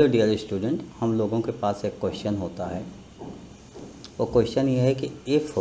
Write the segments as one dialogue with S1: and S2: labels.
S1: Hello dear student, हम लोगों के पास एक क्वेश्चन होता है। वो क्वेश्चन ये है कि if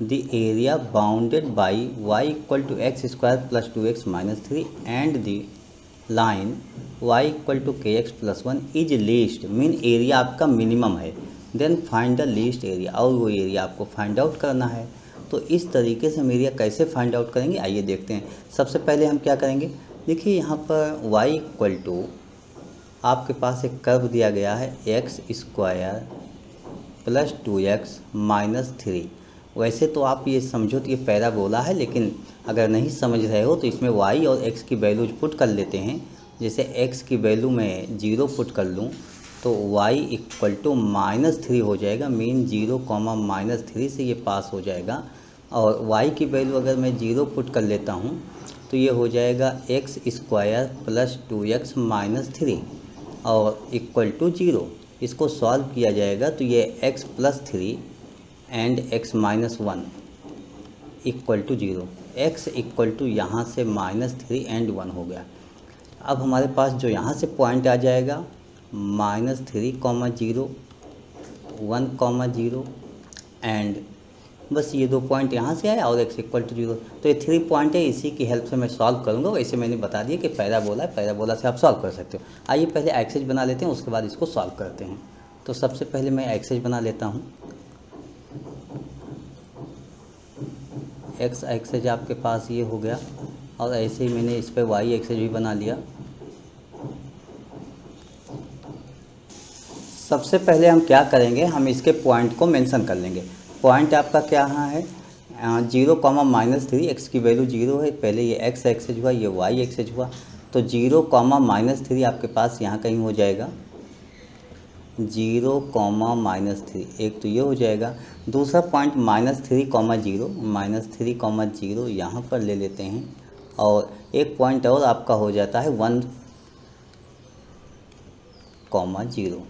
S1: the area bounded by y equal to x square plus 2x minus 3 and the line y equal to k x plus 1 is least, mean area आपका मिनिमम है, then find the least area, और वो area आपको find out करना है। तो इस तरीके से हम एरिया कैसे फाइंड आउट करेंगे, आइए देखते हैं। सबसे पहले हम क्या करेंगे, देखिए यहाँ पर y इक्वल टू आपके पास एक कर्व दिया गया है x square plus 2x minus 3। वैसे तो आप ये समझो तो ये पैराबोला है, लेकिन अगर नहीं समझ रहे हो तो इसमें y और x की वैल्यूज पुट कर लेते हैं। जैसे x की वैल्यू मैं 0 पुट कर लूँ तो y इक्वल टू माइनस 3 हो जाएगा, मीन 0 कॉमा माइनस 3 से ये पास हो जाएगा। और y की वैल्यू अगर मैं 0 पुट कर लेता हूँ तो ये हो जाएगा x square plus 2x minus 3 और इक्वल टू 0। इसको सॉल्व किया जाएगा तो ये x plus 3 and x minus 1 equal to 0, x equal to यहाँ से माइनस 3 एंड 1 हो गया। अब हमारे पास जो यहाँ से पॉइंट आ जाएगा माइनस 3 कॉमा 0 1 कॉमा 0 एंड बस ये 2 पॉइंट यहाँ से आया और x इक्वल टू 0। तो ये 3 पॉइंट है, इसी की हेल्प से मैं सॉल्व करूँगा। वैसे मैंने बता दिया कि पैराबोला है, पैराबोला से आप सॉल्व कर सकते हो। आइए पहले एक्सेज बना लेते हैं, उसके बाद इसको सॉल्व करते हैं। तो सबसे पहले मैं एक्सेज बना लेता हूँ। एक्स एक्सेज आपके पास ये हो गया, और ऐसे ही मैंने इस पर वाई एक्सेज भी बना लिया। सबसे पहले हम क्या करेंगे, हम इसके पॉइंट को मेंशन कर लेंगे। पॉइंट आपका क्या है, 0 कॉमा माइनस 3, एक्स की वैल्यू 0 है। पहले ये एक्स एक्सेज हुआ, ये वाई एक्सेज हुआ, तो 0 कॉमा माइनस 3 आपके पास यहाँ कहीं हो जाएगा। 0 कॉमा माइनस 3 एक तो ये हो जाएगा। दूसरा point minus 3 comma 0, minus 3 comma 0 यहाँ पर ले लेते हैं। और एक पॉइंट और आपका हो जाता है 1 कॉमा 0।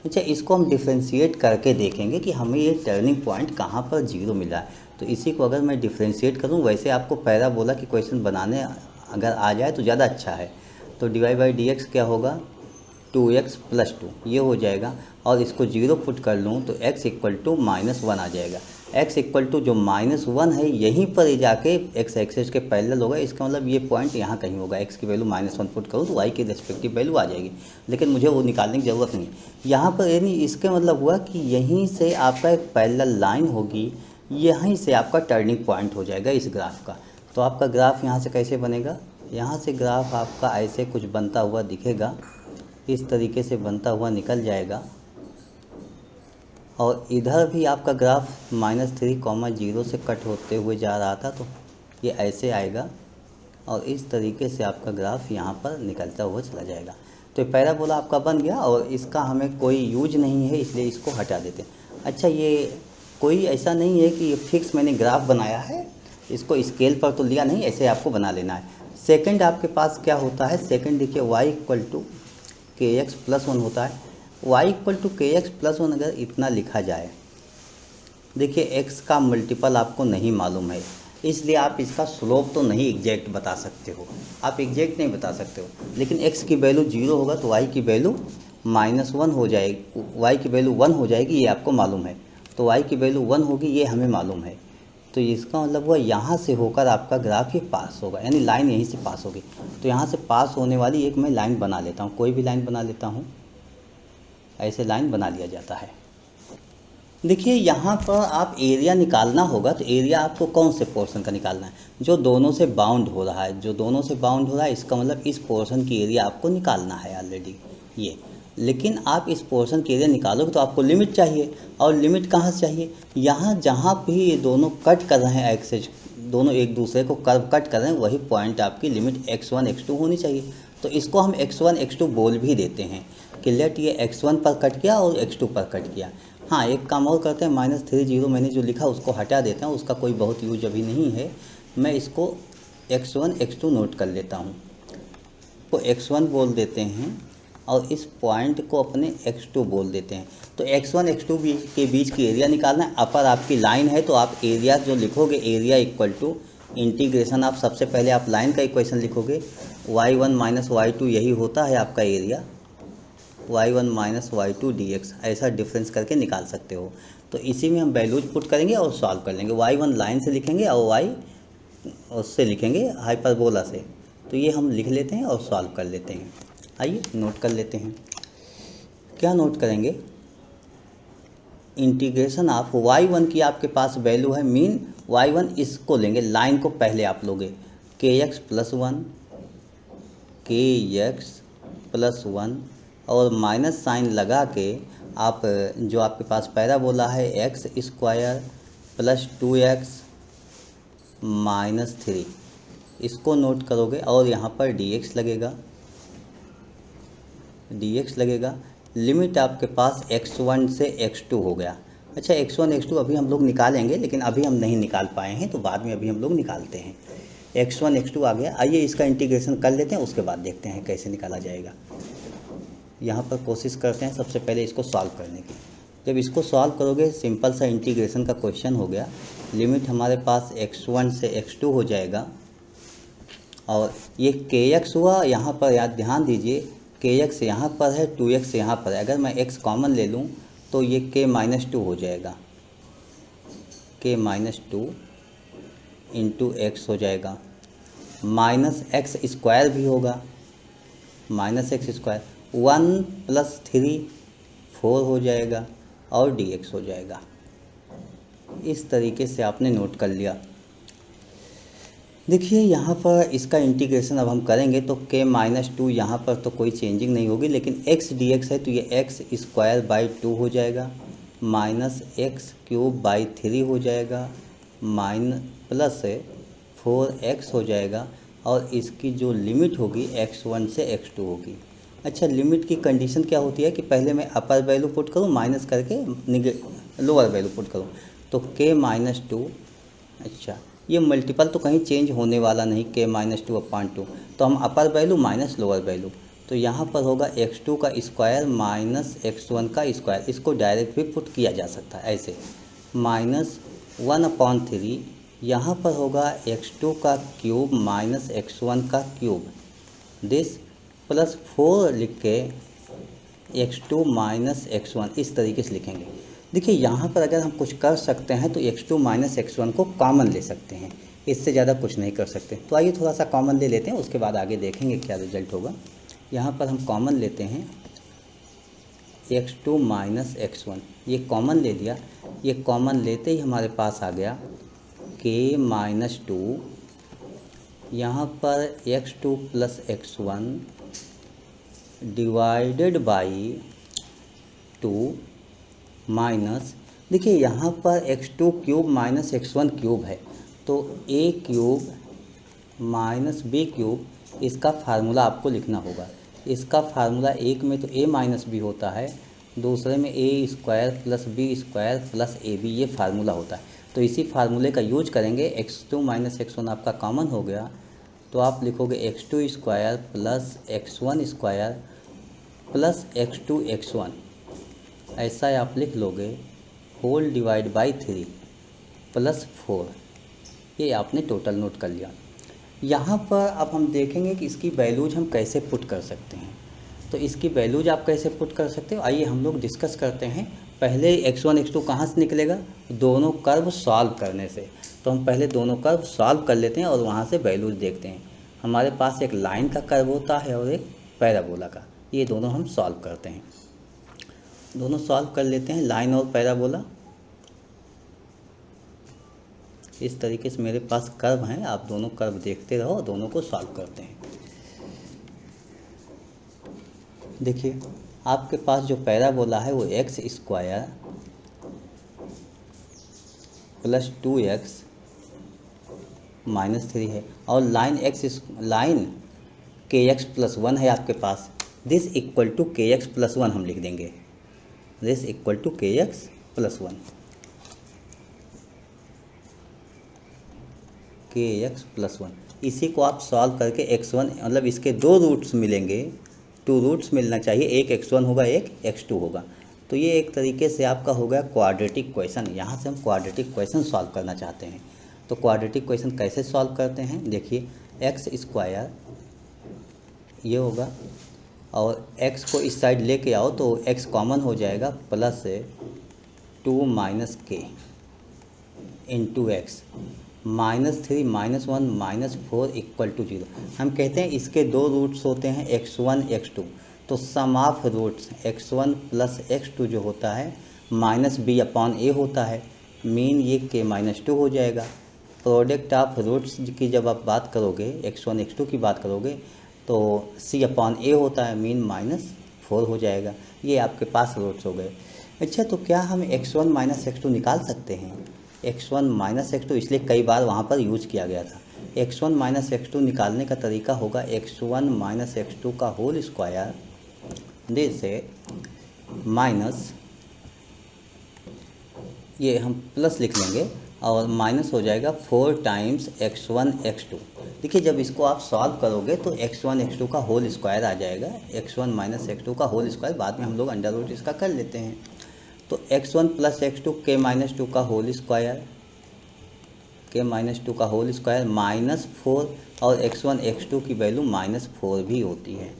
S1: अच्छा, इसको हम डिफ्रेंशिएट करके देखेंगे कि हमें ये टर्निंग पॉइंट कहाँ पर 0 मिला है। तो इसी को अगर मैं डिफ्रेंशिएट करूँ, वैसे आपको पैराबोला की क्वेश्चन बनाने अगर आ जाए तो ज़्यादा अच्छा है। तो dy बाई डी एक्स क्या होगा, 2x प्लस 2 ये हो जाएगा, और इसको 0 पुट कर लूँ तो x इक्वल टू माइनस 1 आ जाएगा। x इक्वल टू जो माइनस 1 है यहीं पर ही जाके x एक्सेस के पैरेलल होगा। इसका मतलब ये पॉइंट यहाँ कहीं होगा। x की वैल्यू माइनस 1 पुट करूँ तो y की रेस्पेक्टिव वैल्यू आ जाएगी, लेकिन मुझे वो निकालने की ज़रूरत नहीं। यहाँ पर यानी इसके मतलब हुआ कि यहीं से आपका एक पैरेलल लाइन होगी, यहीं से आपका टर्निंग पॉइंट हो जाएगा इस ग्राफ का। तो आपका ग्राफ यहाँ से कैसे बनेगा, यहाँ से ग्राफ आपका ऐसे कुछ बनता हुआ दिखेगा, इस तरीके से बनता हुआ निकल जाएगा। और इधर भी आपका ग्राफ माइनस 3 कॉमा 0 से कट होते हुए जा रहा था, तो ये ऐसे आएगा और इस तरीके से आपका ग्राफ यहाँ पर निकलता हुआ चला जाएगा। तो ये पैराबोला आपका बन गया, और इसका हमें कोई यूज नहीं है, इसलिए इसको हटा देते हैं। अच्छा, ये कोई ऐसा नहीं है कि ये फिक्स मैंने ग्राफ बनाया है, इसको स्केल पर तो लिया नहीं, ऐसे आपको बना लेना है। सेकंड आपके पास क्या होता है, सेकंड देखिए y equal to k x plus 1 होता है। y equal to k x plus 1 अगर इतना लिखा जाए, देखिए x का मल्टीपल आपको नहीं मालूम है, इसलिए आप इसका स्लोप तो नहीं एग्जैक्ट बता सकते हो, आप एग्जैक्ट नहीं बता सकते हो। लेकिन x की वैल्यू 0 होगा तो y की वैल्यू माइनस 1 हो जाएगी, y की वैल्यू 1 हो जाएगी, ये आपको मालूम है। तो y की वैल्यू 1 होगी, ये हमें मालूम है। तो इसका मतलब हुआ यहाँ से होकर आपका ग्राफ ये पास होगा, यानी लाइन यहीं से पास होगी। तो यहाँ से पास होने वाली एक मैं लाइन बना लेता हूँ, कोई भी लाइन बना लेता हूँ, ऐसे लाइन बना लिया जाता है। देखिए यहाँ पर आप एरिया निकालना होगा, तो एरिया आपको कौन से पोर्शन का निकालना है, जो दोनों से बाउंड हो रहा है। जो दोनों से बाउंड हो रहा है इसका मतलब इस पोर्शन की एरिया आपको निकालना है ऑलरेडी ये। लेकिन आप इस पोर्शन की एरिया निकालोगे तो आपको लिमिट चाहिए, और लिमिट कहाँ से चाहिए, यहाँ जहाँ भी ये दोनों कट कर रहे हैं, एक्सेज दोनों एक दूसरे को कर्व कट कर रहे हैं, वही पॉइंट आपकी लिमिट x1 x2 होनी चाहिए। तो इसको हम x1 x2 बोल भी देते हैं कि लेट ये x1 पर कट किया और x2 पर कट किया। हाँ, एक काम और करते हैं, माइनस 3 0 मैंने जो लिखा उसको हटा देते हैं, उसका कोई बहुत यूज अभी नहीं है। मैं इसको x1 x2 नोट कर लेता हूँ, तो x1 बोल देते हैं और इस पॉइंट को अपने x2 बोल देते हैं। तो x1 x2 के बीच की एरिया निकालना है। अपर आपकी लाइन है तो आप एरिया जो लिखोगे, एरिया इक्वल टू इंटीग्रेशन, आप सबसे पहले आप लाइन का इक्वेशन लिखोगे y1 माइनस y2, यही होता है आपका area. y1 minus y2 dx, ऐसा डिफरेंस करके निकाल सकते हो। तो इसी में हम वैल्यूज पुट करेंगे और सॉल्व कर लेंगे। y1 लाइन से लिखेंगे और y उससे लिखेंगे हाइपरबोला से। तो ये हम लिख लेते हैं और सॉल्व कर लेते हैं। आइए नोट कर लेते हैं। क्या नोट करेंगे, इंटीग्रेशन ऑफ y1 की आपके पास वैल्यू है मीन y1, इसको लेंगे, लाइन को पहले आप लोगे kx प्लस 1 kx प्लस 1 और माइनस साइन लगा के आप जो आपके पास पैराबोला है x square plus 2x minus 3, इसको नोट करोगे और यहाँ पर dx लगेगा। लिमिट आपके पास x1 से x2 हो गया। अच्छा, x1 x2 अभी हम लोग निकालेंगे, लेकिन अभी हम नहीं निकाल पाए हैं, तो बाद में अभी हम लोग निकालते हैं। x1 x2 आ गया। आइए इसका इंटीग्रेशन कर लेते हैं, उसके बाद देखते हैं कैसे निकाला जाएगा। यहाँ पर कोशिश करते हैं सबसे पहले इसको सॉल्व करने की। जब इसको सॉल्व करोगे, सिंपल सा इंटीग्रेशन का क्वेश्चन हो गया। लिमिट हमारे पास x1 से x2 हो जाएगा और ये kx हुआ। यहाँ पर याद ध्यान दीजिए, kx यहाँ पर है, 2x यहाँ पर है। अगर मैं x कॉमन ले लूँ तो ये k माइनस 2 हो जाएगा, k माइनस 2 इंटू एक्स हो जाएगा। माइनस एक्स स्क्वायर भी होगा, माइनस एक्स स्क्वायर 1 प्लस 3 4 हो जाएगा और dx हो जाएगा। इस तरीके से आपने नोट कर लिया। देखिए यहाँ पर इसका इंटीग्रेशन अब हम करेंगे तो k माइनस 2 यहाँ पर तो कोई चेंजिंग नहीं होगी, लेकिन x dx है तो ये एक्स स्क्वायर बाई 2 हो जाएगा, माइनस एक्स क्यूब बाई 3 हो जाएगा, प्लस 4x हो जाएगा और इसकी जो लिमिट होगी x1 से x2 होगी। अच्छा, लिमिट की कंडीशन क्या होती है कि पहले मैं अपर वैल्यू पुट करूँ, माइनस करके लोअर वैल्यू पुट करूँ। तो k माइनस 2, अच्छा ये मल्टीपल तो कहीं चेंज होने वाला नहीं, k माइनस 2 अपॉन 2, तो हम अपर वैल्यू माइनस लोअर वैल्यू। तो यहाँ पर होगा x2 का स्क्वायर माइनस x1 का स्क्वायर। इसको डायरेक्ट भी पुट किया जा सकता है ऐसे, माइनस 1/3। यहाँ पर होगा x2 का क्यूब माइनस x1 का क्यूब, दिस प्लस 4 लिख के x2 माइनस x1, इस तरीके से लिखेंगे। देखिए यहाँ पर अगर हम कुछ कर सकते हैं तो x2 माइनस x1 को कॉमन ले सकते हैं, इससे ज़्यादा कुछ नहीं कर सकते। तो आइए थोड़ा सा कॉमन ले लेते हैं, उसके बाद आगे देखेंगे क्या रिजल्ट होगा। यहाँ पर हम कॉमन लेते हैं x2 माइनस x1, ये कॉमन ले लिया। ये कॉमन लेते ही हमारे पास आ गया k माइनस 2, यहाँ पर x2 plus x1 divided by 2 minus, देखिए यहाँ पर x2 cube minus x1 cube है, तो a cube minus b cube, इसका फार्मूला आपको लिखना होगा। इसका फार्मूला एक में तो a माइनस बी होता है, दूसरे में a square plus B square plus A B, ये फार्मूला होता है। तो इसी फार्मूले का यूज करेंगे। x2 माइनस x1 आपका कॉमन हो गया, तो आप लिखोगे x2 square plus x1 square plus x2 x1, ऐसा आप लिख लोगे, होल डिवाइड बाई 3 प्लस 4। ये आपने टोटल नोट कर लिया। यहाँ पर अब हम देखेंगे कि इसकी वैल्यूज हम कैसे पुट कर सकते हैं। तो इसकी वैल्यूज आप कैसे पुट कर सकते हो, आइए हम लोग डिस्कस करते हैं। पहले x1 x2 कहाँ से निकलेगा, दोनों कर्व सॉल्व करने से। तो हम पहले दोनों कर्व सॉल्व कर लेते हैं और वहाँ से वैल्यूज देखते हैं। हमारे पास एक लाइन का कर्व होता है और एक पैराबोला का, ये दोनों हम सॉल्व करते हैं। दोनों सॉल्व कर लेते हैं, लाइन और पैराबोला। इस तरीके से मेरे पास कर्व हैं, आप दोनों कर्व देखते रहो, दोनों को सॉल्व करते हैं। देखिए आपके पास जो पैराबोला है वो x square plus 2x minus 3 है, और लाइन kx प्लस 1 है आपके पास। This equal to kx plus 1 हम लिख देंगे, this equal to kx plus 1, kx plus 1। इसी को आप सॉल्व करके x1, मतलब इसके दो रूट्स मिलेंगे, 2 रूट्स मिलना चाहिए, एक x1 होगा एक x2 होगा। तो ये एक तरीके से आपका हो गया क्वाड्रेटिक क्वेश्चन। यहाँ से हम क्वाड्रेटिक क्वेश्चन सॉल्व करना चाहते हैं। तो क्वाड्रेटिक क्वेश्चन कैसे सॉल्व करते हैं, देखिए एक्स स्क्वायर ये होगा और x को इस साइड लेके आओ तो x कॉमन हो जाएगा, प्लस 2 माइनस के इंटू एक्स, -3 -1 -4 इक्वल टू 0। हम कहते हैं इसके दो रूट्स होते हैं x1 x2, तो सम of roots x1 plus x2 जो होता है -b/a होता है, मीन ये k-2 हो जाएगा। प्रोडक्ट ऑफ रूट्स की जब आप बात करोगे x1 x2 की बात करोगे तो c/a होता है, मीन -4 हो जाएगा। ये आपके पास रूट्स हो गए। अच्छा, तो क्या हम x1 माइनस x2 निकाल सकते हैं? x1 माइनस x2 इसलिए कई बार वहाँ पर यूज किया गया था। x1 माइनस x2 निकालने का तरीका होगा x1 माइनस x2 का होल स्क्वायर, जैसे माइनस, ये हम प्लस लिख लेंगे और माइनस हो जाएगा 4 टाइम्स x1 x2। देखिए जब इसको आप सॉल्व करोगे तो x1 x2 का होल स्क्वायर आ जाएगा, x1 माइनस x2 का होल स्क्वायर, बाद में हम लोग अंडर रूट इसका कर लेते हैं। तो x1 प्लस x2 k-2 का होल स्क्वायर, k-2 का होल स्क्वायर -4, और x1 x2 की वैल्यू -4 भी होती है,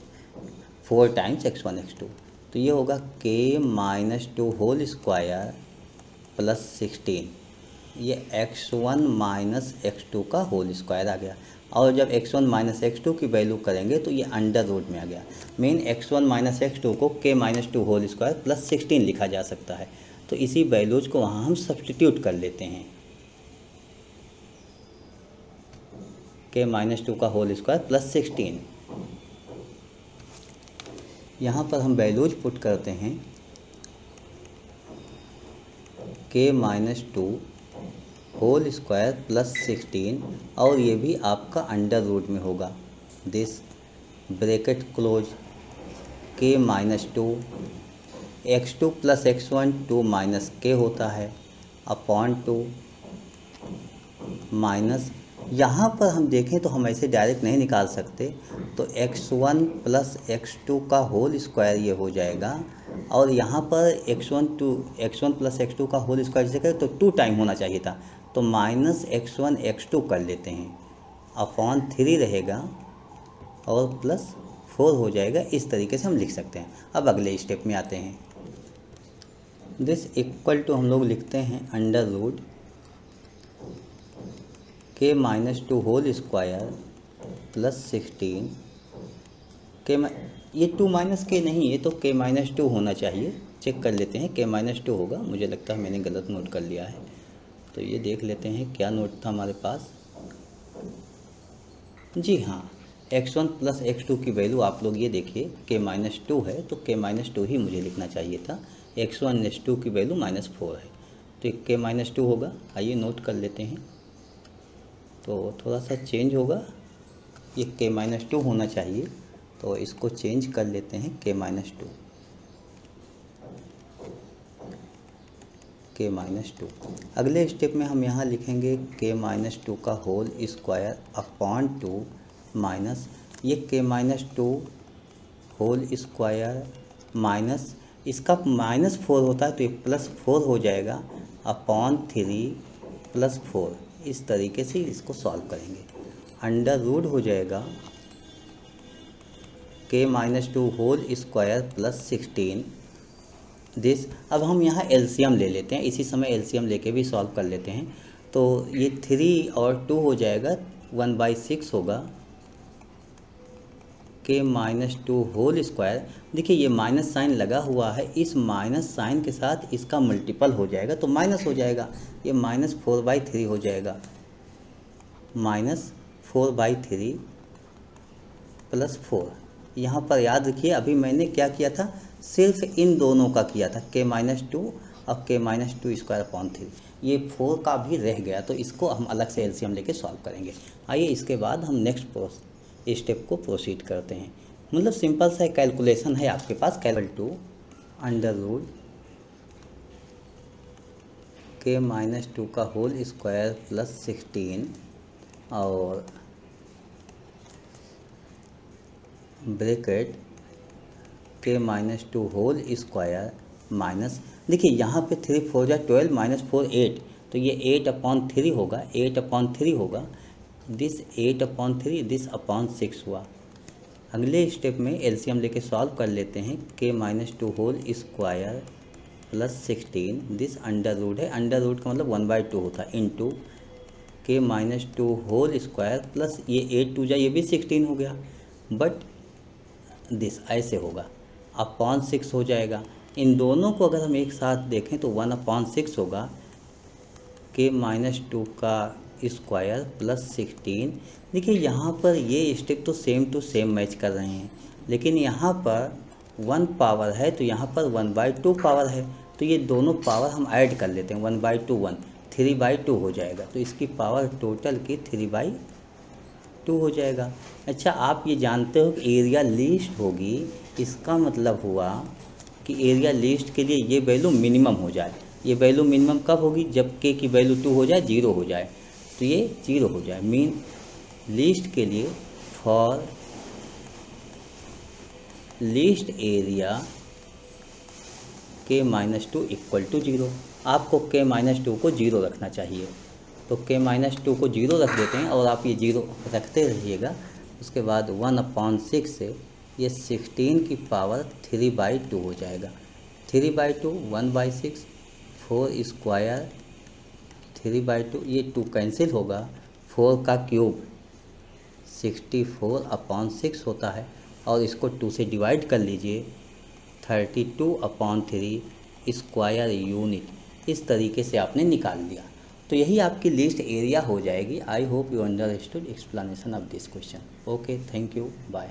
S1: 4 टाइम्स x1 x2। तो ये होगा k-2 होल स्क्वायर प्लस 16, ये x1 माइनस x2 का होल स्क्वायर आ गया। और जब x1 माइनस x2 की वैल्यू करेंगे तो ये अंडर रूट में आ गया, मीन x1 माइनस x2 को k-2 होल स्क्वायर प्लस 16 लिखा जा सकता है। तो इसी वैल्यूज को वहाँ हम सब्स्टिट्यूट कर लेते हैं, k-2 का होल स्क्वायर प्लस 16। यहाँ पर हम वैल्यूज पुट करते हैं, k-2 होल स्क्वायर प्लस 16, और ये भी आपका अंडर रूट में होगा, this bracket close, k-2 x2 plus x1 2 minus k होता है अपॉन 2 माइनस, यहाँ पर हम देखें तो हम ऐसे डायरेक्ट नहीं निकाल सकते, तो x1 प्लस x2 का होल स्क्वायर ये हो जाएगा, और यहाँ पर x1 प्लस x2 का होल स्क्वायर जैसे करें तो 2 टाइम होना चाहिए था, तो माइनस x1 x2 कर लेते हैं, अपॉन 3 रहेगा और प्लस 4 हो जाएगा। इस तरीके से हम लिख सकते हैं। अब अगले स्टेप में आते हैं, दिस इक्वल टू हम लोग लिखते हैं under root k-2 whole square plus 16, ये 2 माइनस के नहीं, ये तो k-2 होना चाहिए, चेक कर लेते हैं, k-2 होगा, मुझे लगता है मैंने गलत नोट कर लिया है, तो ये देख लेते हैं क्या नोट था हमारे पास। जी हाँ, x1 प्लस x2 की वैल्यू आप लोग ये देखिए k-2 है, तो k-2 ही मुझे लिखना चाहिए था, x1 x2 की वैल्यू -4 है, तो k-2 होगा। आइए नोट कर लेते हैं, तो थोड़ा सा चेंज होगा, ये k-2 होना चाहिए, तो इसको चेंज कर लेते हैं k-2, k-2। अगले स्टेप में हम यहाँ लिखेंगे k-2 का होल स्क्वायर अपॉन 2 माइनस, ये k-2 होल स्क्वायर माइनस, इसका -4 होता है तो ये +4 हो जाएगा अपॉन 3 + 4। इस तरीके से इसको सॉल्व करेंगे, अंडर रूट हो जाएगा k-2 whole square plus 16 this. अब हम यहाँ एलसीएम ले लेते हैं, इसी समय एलसीएम लेके भी सॉल्व कर लेते हैं, तो ये 3 और 2 हो जाएगा 1/6 होगा k-2 होल स्क्वायर। देखिए ये माइनस साइन लगा हुआ है, इस माइनस साइन के साथ इसका मल्टीपल हो जाएगा तो माइनस हो जाएगा, ये -4/3 हो जाएगा, -4/3 + 4। यहाँ पर याद रखिए अभी मैंने क्या किया था, सिर्फ इन दोनों का किया था, k-2 और k-2 स्क्वायर अपॉन 3, ये 4 का भी रह गया, तो इसको हम अलग से एलसीएम लेके सॉल्व करेंगे। आइए इसके बाद हम नेक्स्ट स्टेप को प्रोसीड करते हैं। मतलब सिंपल सा कैलकुलेशन है आपके पास, k-2 अंडर रूट k-2 का होल स्क्वायर प्लस 16 और bracket k-2 whole square minus, देखिए यहाँ पे 3 4 जा 12 -4 8, तो ये 8/3 होगा, 8/3 होगा, दिस 8/3 दिस अपॉन 6 हुआ, अगले स्टेप में एलसीएम लेके सॉल्व कर लेते हैं। k-2 whole square plus 16, this under root है, अंडर रूट का मतलब 1/2 होता है, into k-2 whole square plus ये 8 2 जा ये भी 16 हो गया, बट दिस ऐसे होगा, अपॉन 6 हो जाएगा। इन दोनों को अगर हम एक साथ देखें तो 1/6 होगा, k-2 का स्क्वायर प्लस 16। देखिए यहाँ पर ये स्टेप तो सेम टू सेम मैच कर रहे हैं, लेकिन यहाँ पर 1 पावर है तो यहाँ पर 1/2 पावर है, तो ये दोनों पावर हम ऐड कर लेते हैं, 1/2 1 3/2 हो जाएगा, तो इसकी पावर टोटल की 3/2 हो जाएगा। अच्छा, आप ये जानते हो कि एरिया लीस्ट होगी, इसका मतलब हुआ कि एरिया लीस्ट के लिए ये वैल्यू मिनिमम हो जाए। ये वैल्यू मिनिमम कब होगी? जब के की वैल्यू 2 हो जाए, 0 हो जाए, तो ये 0 हो जाए। मीन लीस्ट के लिए for least area k-2 equal to 0। आपको k-2 को 0 रखना चाहिए, तो k-2 को 0 रख देते हैं और आप ये 0 रखते रहिएगा। उसके बाद 1/6 से ये 16 की पावर 3/2 हो जाएगा। 3/2 1/6, 4 स्क्वायर 3/2, ये 2 कैंसिल होगा, 4 का क्यूब 64/6 होता है, और इसको 2 से डिवाइड कर लीजिए, 32/3 स्क्वायर यूनिट। इस तरीके से आपने निकाल लिया, तो यही आपकी लिस्ट एरिया हो जाएगी। I hope you understood explanation of this question. Okay, thank you, bye.